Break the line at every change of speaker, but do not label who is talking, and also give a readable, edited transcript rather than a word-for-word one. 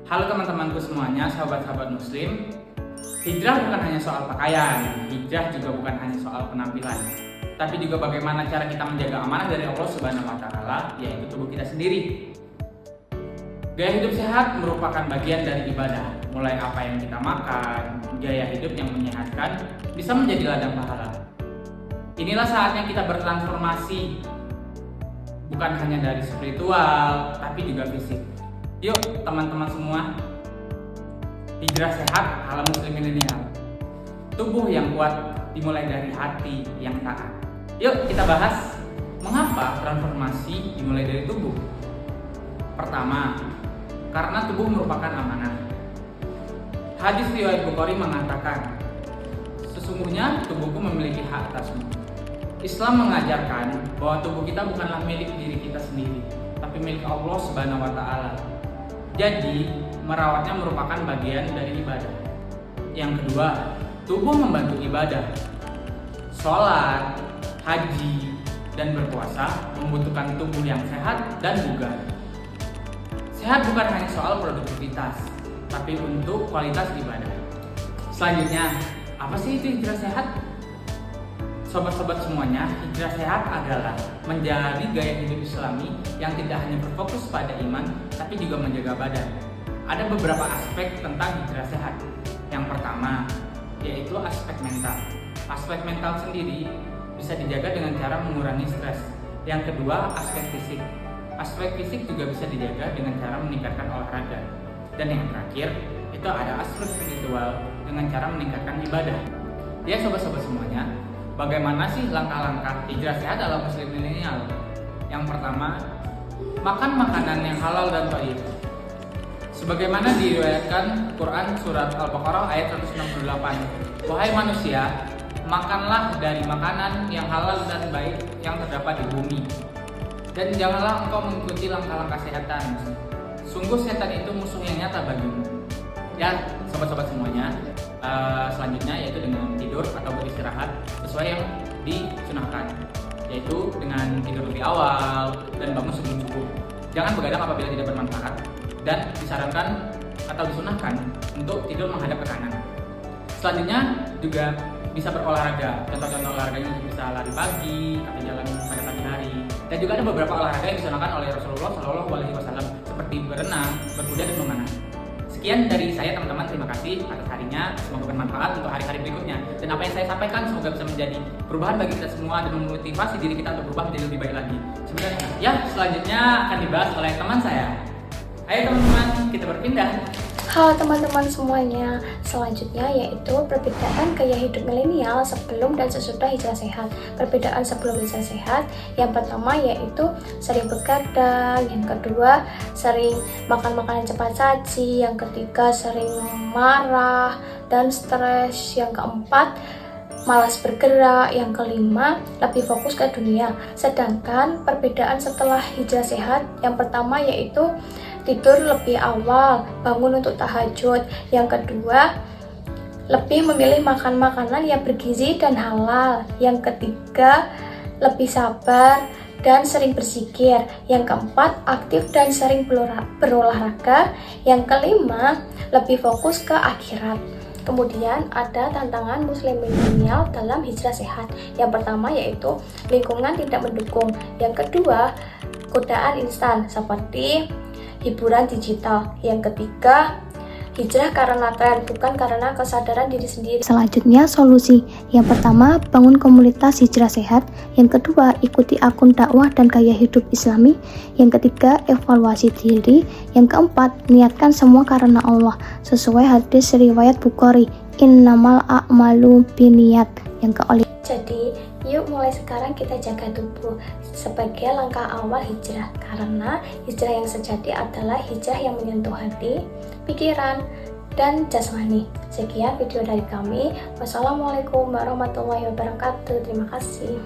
Halo teman-temanku semuanya, sahabat-sahabat muslim. Hijrah bukan hanya soal pakaian, hijrah juga bukan hanya soal penampilan, tapi juga bagaimana cara kita menjaga amanah dari Allah Subhanahu wa Ta'ala, yaitu tubuh kita sendiri. Gaya hidup sehat merupakan bagian dari ibadah, mulai apa yang kita makan, gaya hidup yang menyehatkan bisa menjadi ladang pahala. Inilah saatnya kita bertransformasi, bukan hanya dari spiritual, tapi juga fisik. Yuk teman-teman semua, hijrah sehat ala muslim milenial. Tubuh yang kuat dimulai dari hati yang taat. Yuk kita bahas mengapa transformasi dimulai dari tubuh. Pertama, karena tubuh merupakan amanah. Hadis riwayat Bukhari mengatakan, sesungguhnya tubuhku memiliki hak atasmu. Islam mengajarkan bahwa tubuh kita bukanlah milik diri kita sendiri, tapi milik Allah Subhanahu wa Ta'ala. Jadi, merawatnya merupakan bagian dari ibadah. Yang kedua, tubuh membantu ibadah. Sholat, haji, dan berpuasa membutuhkan tubuh yang sehat dan bugar. Sehat bukan hanya soal produktivitas, tapi untuk kualitas ibadah. Selanjutnya, apa sih itu hijrah sehat? Sobat-sobat semuanya, hijrah sehat adalah menjalani gaya hidup Islami yang tidak hanya berfokus pada iman, tapi juga menjaga badan. Ada beberapa aspek tentang hijrah sehat. Yang pertama, yaitu aspek mental. Aspek mental sendiri bisa dijaga dengan cara mengurangi stres. Yang kedua, aspek fisik. Aspek fisik juga bisa dijaga dengan cara meningkatkan olahraga. Dan yang terakhir, itu ada aspek spiritual dengan cara meningkatkan ibadah. Ya sobat-sobat semuanya, bagaimana sih langkah-langkah hijrah sehat dalam muslim milenial? Yang pertama, makan makanan yang halal dan thayyib. Sebagaimana diriwayatkan Quran surat Al-Baqarah ayat 168. Wahai manusia, makanlah dari makanan yang halal dan baik yang terdapat di bumi. Dan janganlah engkau mengikuti langkah-langkah setan. Sungguh setan itu musuh yang nyata bagimu. Ya, sobat-sobat semuanya, selanjutnya yaitu dengan tidur atau beristirahat sesuai yang disunahkan, yaitu dengan tidur lebih awal dan bangun sebelum subuh. Jangan begadang apabila tidak bermanfaat, dan disarankan atau disunahkan untuk tidur menghadap ke kanan. Selanjutnya juga bisa berolahraga. Contoh-contoh olahraganya bisa lari pagi atau jalan pada pagi hari. Dan juga ada beberapa olahraga yang disunahkan oleh Rasulullah SAW seperti berenang, berkuda, dan memanah. Sekian dari saya teman-teman, terima kasih atas harinya, semoga bermanfaat untuk hari-hari berikutnya. Dan apa yang saya sampaikan semoga bisa menjadi perubahan bagi kita semua dan memotivasi diri kita untuk berubah menjadi lebih baik lagi. Sebenarnya ya, selanjutnya akan dibahas oleh teman saya. Ayo teman-teman, kita berpindah.
Halo teman-teman semuanya, selanjutnya yaitu perbedaan gaya hidup milenial sebelum dan sesudah hijrah sehat. Perbedaan sebelum hijrah sehat, yang pertama yaitu sering begadang, yang kedua sering makan makanan cepat saji, yang ketiga sering marah dan stres, yang keempat malas bergerak, yang kelima lebih fokus ke dunia. Sedangkan perbedaan setelah hijrah sehat, yang pertama yaitu tidur lebih awal, bangun untuk tahajud. Yang kedua, lebih memilih makan makanan yang bergizi dan halal. Yang ketiga, lebih sabar dan sering berzikir. Yang keempat, aktif dan sering berolahraga. Yang kelima, lebih fokus ke akhirat. Kemudian ada tantangan muslim milenial dalam hijrah sehat. Yang pertama yaitu lingkungan tidak mendukung. Yang kedua, godaan instan seperti hiburan digital. Yang ketiga, hijrah karena tren, bukan karena kesadaran diri sendiri.
Selanjutnya solusi. Yang pertama, bangun komunitas hijrah sehat. Yang kedua, ikuti akun dakwah dan gaya hidup Islami. Yang ketiga, evaluasi diri. Yang keempat, niatkan semua karena Allah sesuai hadis riwayat Bukhari, innamal a'malu binniyat. Yang keempat,
jadi yuk mulai sekarang kita jaga tubuh sebagai langkah awal hijrah, karena hijrah yang sejati adalah hijrah yang menyentuh hati, pikiran, dan jasmani. Sekian video dari kami. Wassalamualaikum warahmatullahi wabarakatuh. Terima kasih.